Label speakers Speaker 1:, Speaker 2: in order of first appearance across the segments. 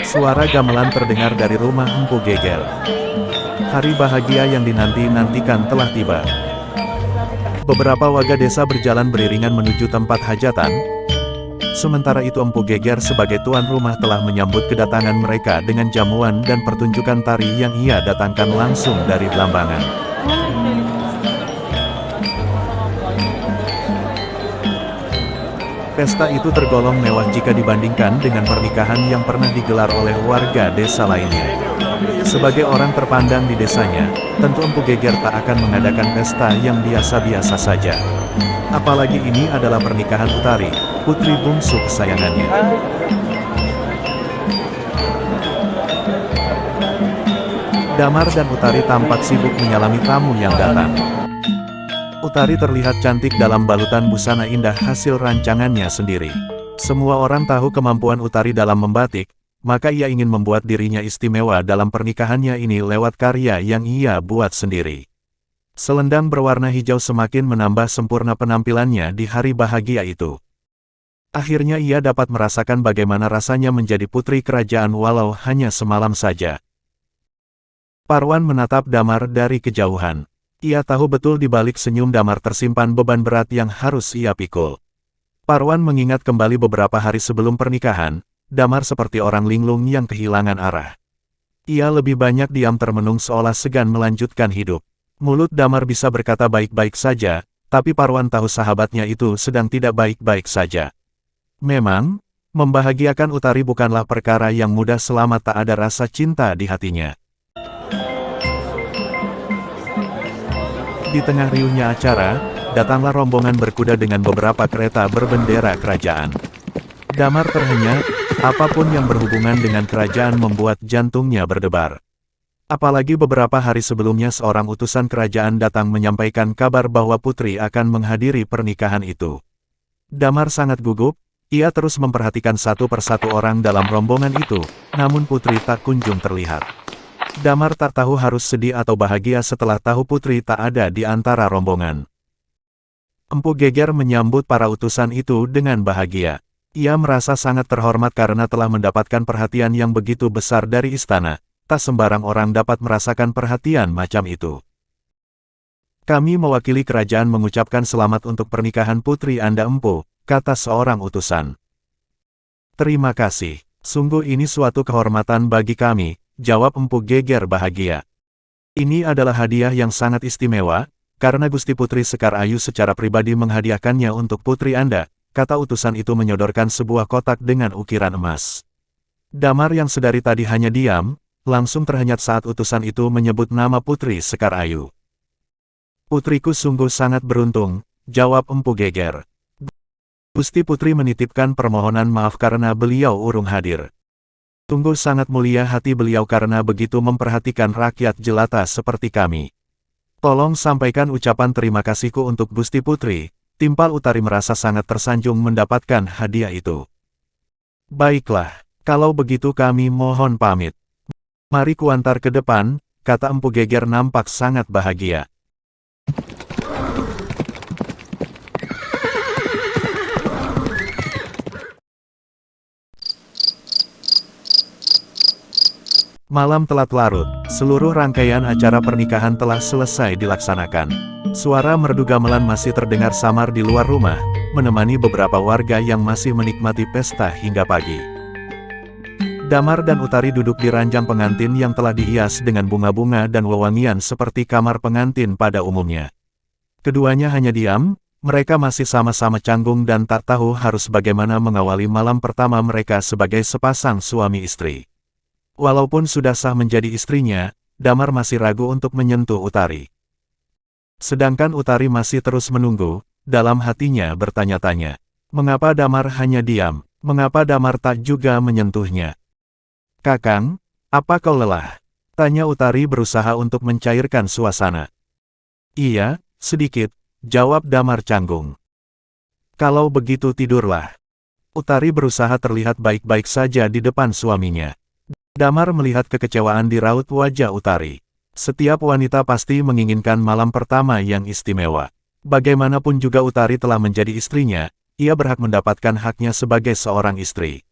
Speaker 1: Suara gamelan terdengar dari rumah Empu Geger. Hari bahagia yang dinanti-nantikan telah tiba. Beberapa warga desa berjalan beriringan menuju tempat hajatan. Sementara itu Empu Geger sebagai tuan rumah telah menyambut kedatangan mereka dengan jamuan dan pertunjukan tari yang ia datangkan langsung dari Blambangan. Pesta itu tergolong mewah jika dibandingkan dengan pernikahan yang pernah digelar oleh warga desa lainnya. Sebagai orang terpandang di desanya, tentu Empu Geger tak akan mengadakan pesta yang biasa-biasa saja. Apalagi ini adalah pernikahan Utari, putri bungsu kesayangannya. Damar dan Utari tampak sibuk menyalami tamu yang datang. Utari terlihat cantik dalam balutan busana indah hasil rancangannya sendiri. Semua orang tahu kemampuan Utari dalam membatik, maka ia ingin membuat dirinya istimewa dalam pernikahannya ini lewat karya yang ia buat sendiri. Selendang berwarna hijau semakin menambah sempurna penampilannya di hari bahagia itu. Akhirnya ia dapat merasakan bagaimana rasanya menjadi putri kerajaan walau hanya semalam saja. Parwan menatap Damar dari kejauhan. Ia tahu betul di balik senyum Damar tersimpan beban berat yang harus ia pikul. Parwan mengingat kembali beberapa hari sebelum pernikahan, Damar seperti orang linglung yang kehilangan arah. Ia lebih banyak diam termenung seolah segan melanjutkan hidup. Mulut Damar bisa berkata baik-baik saja, tapi Parwan tahu sahabatnya itu sedang tidak baik-baik saja. Memang, membahagiakan Utari bukanlah perkara yang mudah selama tak ada rasa cinta di hatinya. Di tengah riuhnya acara, datanglah rombongan berkuda dengan beberapa kereta berbendera kerajaan. Damar terhenyak, apapun yang berhubungan dengan kerajaan membuat jantungnya berdebar. Apalagi beberapa hari sebelumnya seorang utusan kerajaan datang menyampaikan kabar bahwa putri akan menghadiri pernikahan itu. Damar sangat gugup, ia terus memperhatikan satu persatu orang dalam rombongan itu, namun putri tak kunjung terlihat. Damar tak tahu harus sedih atau bahagia setelah tahu putri tak ada di antara rombongan. Empu Geger menyambut para utusan itu dengan bahagia. Ia merasa sangat terhormat karena telah mendapatkan perhatian yang begitu besar dari istana. Tak sembarang orang dapat merasakan perhatian macam itu. Kami mewakili kerajaan mengucapkan selamat untuk pernikahan putri Anda Empu, kata seorang utusan. Terima kasih, sungguh ini suatu kehormatan bagi kami, jawab Empu Geger bahagia. Ini adalah hadiah yang sangat istimewa, karena Gusti Putri Sekar Ayu secara pribadi menghadiahkannya untuk putri Anda, kata utusan itu menyodorkan sebuah kotak dengan ukiran emas. Damar yang sedari tadi hanya diam, langsung terhenyak saat utusan itu menyebut nama Putri Sekar Ayu. Putriku sungguh sangat beruntung, jawab Empu Geger. Gusti Putri menitipkan permohonan maaf karena beliau urung hadir. Sungguh sangat mulia hati beliau karena begitu memperhatikan rakyat jelata seperti kami. Tolong sampaikan ucapan terima kasihku untuk Gusti Putri. Timpal Utari merasa sangat tersanjung mendapatkan hadiah itu. Baiklah, kalau begitu kami mohon pamit. Mari kuantar ke depan, kata Empu Geger nampak sangat bahagia. Malam telah larut, seluruh rangkaian acara pernikahan telah selesai dilaksanakan. Suara merdu gamelan masih terdengar samar di luar rumah, menemani beberapa warga yang masih menikmati pesta hingga pagi. Damar dan Utari duduk di ranjang pengantin yang telah dihias dengan bunga-bunga dan wewangian seperti kamar pengantin pada umumnya. Keduanya hanya diam, mereka masih sama-sama canggung dan tak tahu harus bagaimana mengawali malam pertama mereka sebagai sepasang suami istri. Walaupun sudah sah menjadi istrinya, Damar masih ragu untuk menyentuh Utari. Sedangkan Utari masih terus menunggu, dalam hatinya bertanya-tanya. Mengapa Damar hanya diam? Mengapa Damar tak juga menyentuhnya? Kakang, apa kau lelah? Tanya Utari berusaha untuk mencairkan suasana. Iya, sedikit, jawab Damar canggung. Kalau begitu tidurlah. Utari berusaha terlihat baik-baik saja di depan suaminya. Damar melihat kekecewaan di raut wajah Utari. Setiap wanita pasti menginginkan malam pertama yang istimewa. Bagaimanapun juga Utari telah menjadi istrinya, ia berhak mendapatkan haknya sebagai seorang istri.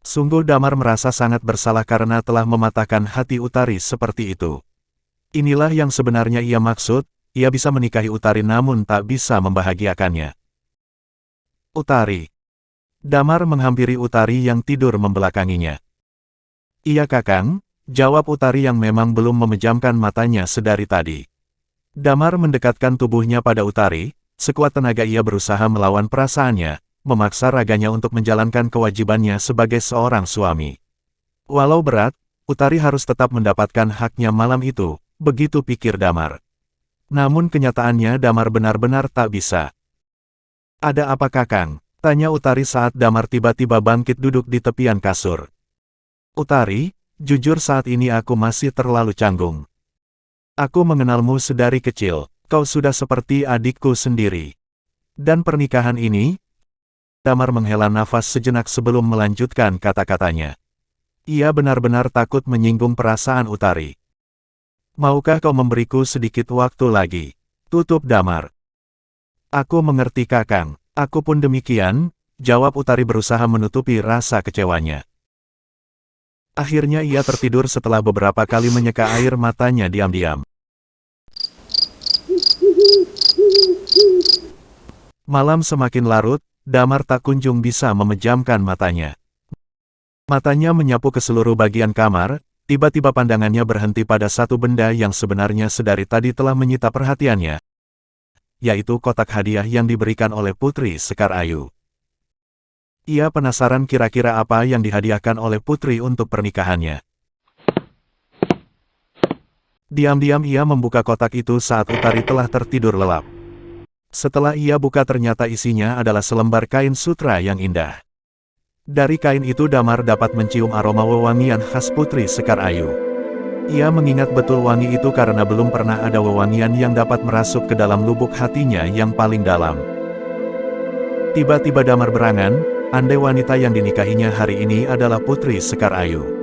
Speaker 1: Sungguh Damar merasa sangat bersalah karena telah mematahkan hati Utari seperti itu. Inilah yang sebenarnya ia maksud, ia bisa menikahi Utari namun tak bisa membahagiakannya. Utari. Damar menghampiri Utari yang tidur membelakanginya. Iya kakang, jawab Utari yang memang belum memejamkan matanya sedari tadi. Damar mendekatkan tubuhnya pada Utari, sekuat tenaga ia berusaha melawan perasaannya, memaksa raganya untuk menjalankan kewajibannya sebagai seorang suami. Walau berat, Utari harus tetap mendapatkan haknya malam itu, begitu pikir Damar. Namun kenyataannya Damar benar-benar tak bisa. Ada apa kakang? Tanya Utari saat Damar tiba-tiba bangkit duduk di tepian kasur. Utari, jujur saat ini aku masih terlalu canggung. Aku mengenalmu sedari kecil, kau sudah seperti adikku sendiri. Dan pernikahan ini? Damar menghela nafas sejenak sebelum melanjutkan kata-katanya. Ia benar-benar takut menyinggung perasaan Utari. Maukah kau memberiku sedikit waktu lagi? Tutup Damar. Aku mengerti kakang, aku pun demikian, jawab Utari berusaha menutupi rasa kecewanya. Akhirnya ia tertidur setelah beberapa kali menyeka air matanya diam-diam. Malam semakin larut, Damar tak kunjung bisa memejamkan matanya. Matanya menyapu ke seluruh bagian kamar, tiba-tiba pandangannya berhenti pada satu benda yang sebenarnya sedari tadi telah menyita perhatiannya, yaitu kotak hadiah yang diberikan oleh Putri Sekar Ayu. Ia penasaran kira-kira apa yang dihadiahkan oleh Putri untuk pernikahannya. Diam-diam ia membuka kotak itu saat Utari telah tertidur lelap. Setelah ia buka ternyata isinya adalah selembar kain sutra yang indah. Dari kain itu Damar dapat mencium aroma wewangian khas Putri Sekar Ayu. Ia mengingat betul wangi itu karena belum pernah ada wewangian yang dapat merasuk ke dalam lubuk hatinya yang paling dalam. Tiba-tiba Damar berangan, andai wanita yang dinikahinya hari ini adalah Putri Sekar Ayu.